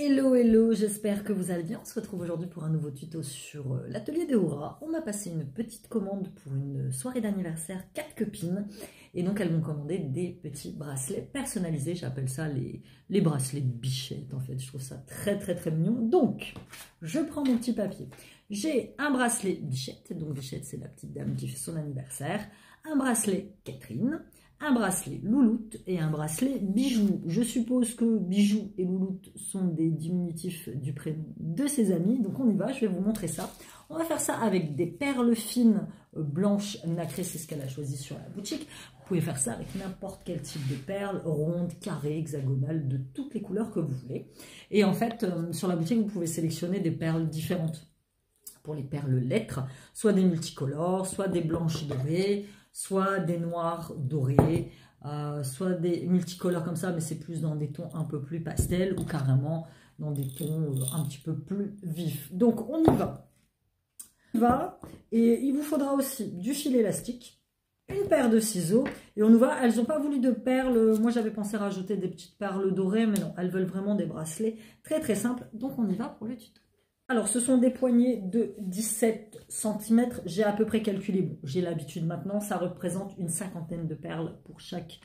Hello, hello, j'espère que vous allez bien. On se retrouve aujourd'hui pour un nouveau tuto sur l'atelier d'Aura. On m'a passé une petite commande pour une soirée d'anniversaire 4 copines. Et donc elles m'ont commandé des petits bracelets personnalisés. J'appelle ça les bracelets bichettes en fait. Je trouve ça très mignon. Donc, je prends mon petit papier. J'ai un bracelet bichette. Donc bichette, c'est la petite dame qui fait son anniversaire. Un bracelet Catherine. Un bracelet louloute et un bracelet bijou. Je suppose que bijou et louloute sont des diminutifs du prénom de ses amis. Donc on y va, je vais vous montrer ça. On va faire ça avec des perles fines blanches nacrées, c'est ce qu'elle a choisi sur la boutique. Vous pouvez faire ça avec n'importe quel type de perles, rondes, carrées, hexagonales, de toutes les couleurs que vous voulez. Et en fait, sur la boutique, vous pouvez sélectionner des perles différentes. Pour les perles lettres, soit des multicolores, soit des blanches dorées, soit des noirs dorés, soit des multicolores comme ça, mais c'est plus dans des tons un peu plus pastel ou carrément dans des tons un petit peu plus vifs. Donc on y va. Et il vous faudra aussi du fil élastique, une paire de ciseaux et on y va. Elles n'ont pas voulu de perles, moi j'avais pensé rajouter des petites perles dorées, mais non, elles veulent vraiment des bracelets très simples. Donc on y va pour le tuto. Alors, ce sont des poignées de 17 cm. J'ai à peu près calculé. Bon, j'ai l'habitude maintenant. Ça représente une cinquantaine de perles pour chaque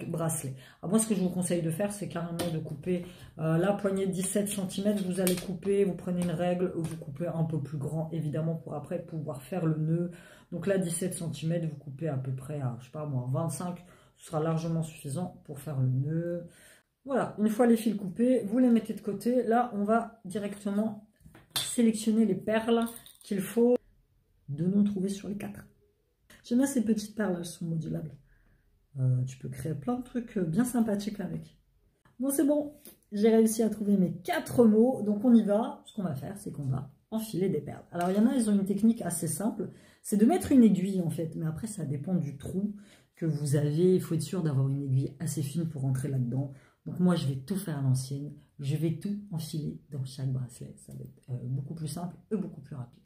bracelet. Alors, moi, ce que je vous conseille de faire, c'est carrément de couper la poignée de 17 cm. Vous allez couper, vous prenez une règle, vous coupez un peu plus grand, évidemment, pour après pouvoir faire le nœud. Donc là, 17 cm, vous coupez à peu près à, je sais pas moi, 25. Ce sera largement suffisant pour faire le nœud. Voilà, une fois les fils coupés, vous les mettez de côté. Là, on va directement sélectionner les perles qu'il faut de nous trouver sur les 4. J'aime bien ces petites perles, elles sont modulables. Tu peux créer plein de trucs bien sympathiques avec. Bon, c'est bon, j'ai réussi à trouver mes 4 mots. Donc, on y va. Ce qu'on va faire, c'est qu'on va enfiler des perles. Alors, il y en a, ils ont une technique assez simple. C'est de mettre une aiguille, en fait. Mais après, ça dépend du trou que vous avez. Il faut être sûr d'avoir une aiguille assez fine pour rentrer là-dedans. Donc moi, je vais tout faire à l'ancienne. Je vais tout enfiler dans chaque bracelet. Ça va être beaucoup plus simple et beaucoup plus rapide.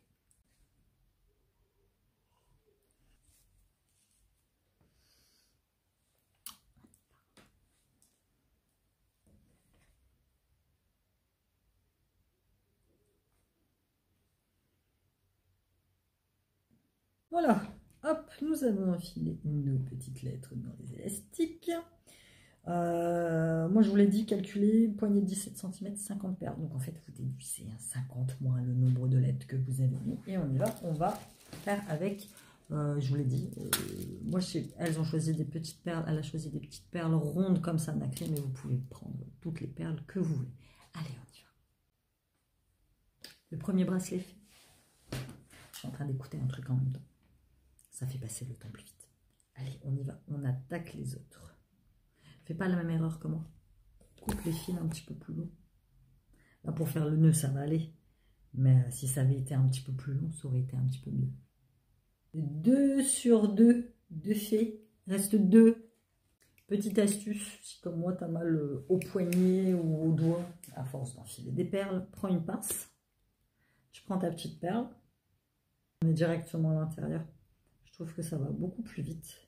Voilà. Hop, nous avons enfilé nos petites lettres dans les élastiques. Moi, je vous l'ai dit, calculer poignée de 17 cm, 50 perles. Donc, en fait, vous déduisez 50 moins le nombre de lettres que vous avez mis. Et on y va. On va faire avec, je vous l'ai dit, moi, elles ont choisi des petites perles. Elle a choisi des petites perles rondes comme ça, nacrées. Mais vous pouvez prendre toutes les perles que vous voulez. Allez, on y va. Le premier bracelet fait. Je suis en train d'écouter un truc en même temps. Ça fait passer le temps plus vite. Allez, on y va. On attaque les autres. Fais pas la même erreur que moi. Coupe les fils un petit peu plus long. Là, pour faire le nœud, ça va aller. Mais si ça avait été un petit peu plus long, ça aurait été un petit peu mieux. 2 sur 2 de fait. Reste 2. Petite astuce, si comme moi, tu as mal au poignet ou au doigt, à force d'enfiler des perles, prends une pince. Tu prends ta petite perle. On met directement à l'intérieur. Je trouve que ça va beaucoup plus vite.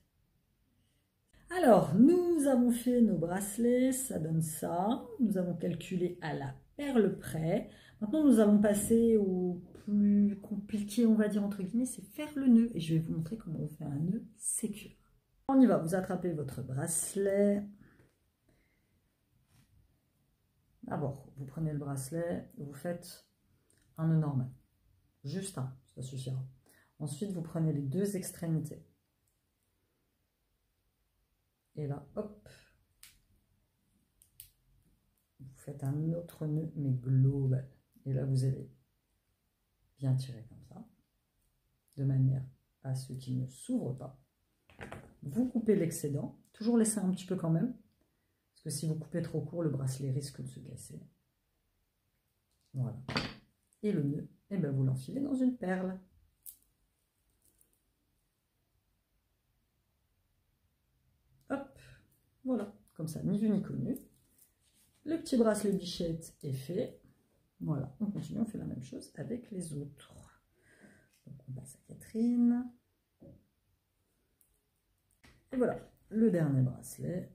Alors, nous avons fait nos bracelets, ça donne ça. Nous avons calculé à la perle près. Maintenant, nous allons passer au plus compliqué, on va dire, entre guillemets, c'est faire le nœud. Et je vais vous montrer comment on fait un nœud sécure. On y va, vous attrapez votre bracelet. D'abord, vous prenez le bracelet, vous faites un nœud normal. Juste un, ça suffira. Ensuite, vous prenez les 2 extrémités. Et là, hop, vous faites un autre nœud, mais global. Et là, vous allez bien tirer comme ça, de manière à ce qu'il ne s'ouvre pas. Vous coupez l'excédent, toujours laisser un petit peu quand même, parce que si vous coupez trop court, le bracelet risque de se casser. Voilà. Et le nœud, eh ben, vous l'enfilez dans une perle. Hop, voilà, comme ça, ni vu ni connu. Le petit bracelet bichette est fait. Voilà, on continue, on fait la même chose avec les autres. Donc on passe à Catherine. Et voilà, le dernier bracelet,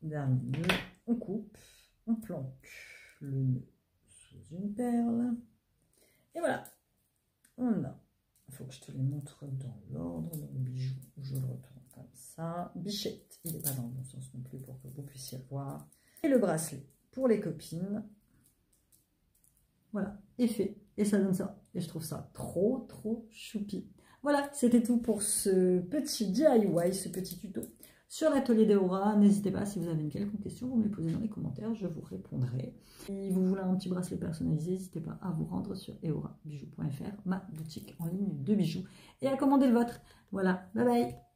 dernier nœud, on coupe, on planque. le nœud sous une perle. Et voilà, on a. Il faut que je te les montre dans l'ordre. Donc, bijou, je le retourne comme ça. Bichette, il n'est pas dans le bon sens non plus pour que vous puissiez le voir. Et le bracelet pour les copines. Voilà, et fait. Et ça donne ça. Et je trouve ça trop, trop choupi. Voilà, c'était tout pour ce petit DIY, ce petit tuto sur l'atelier d'Eora. N'hésitez pas, si vous avez une quelconque question, vous me les posez dans les commentaires, je vous répondrai. Si vous voulez un petit bracelet personnalisé, n'hésitez pas à vous rendre sur eorabijou.fr, ma boutique en ligne de bijoux, et à commander le vôtre. Voilà, bye bye.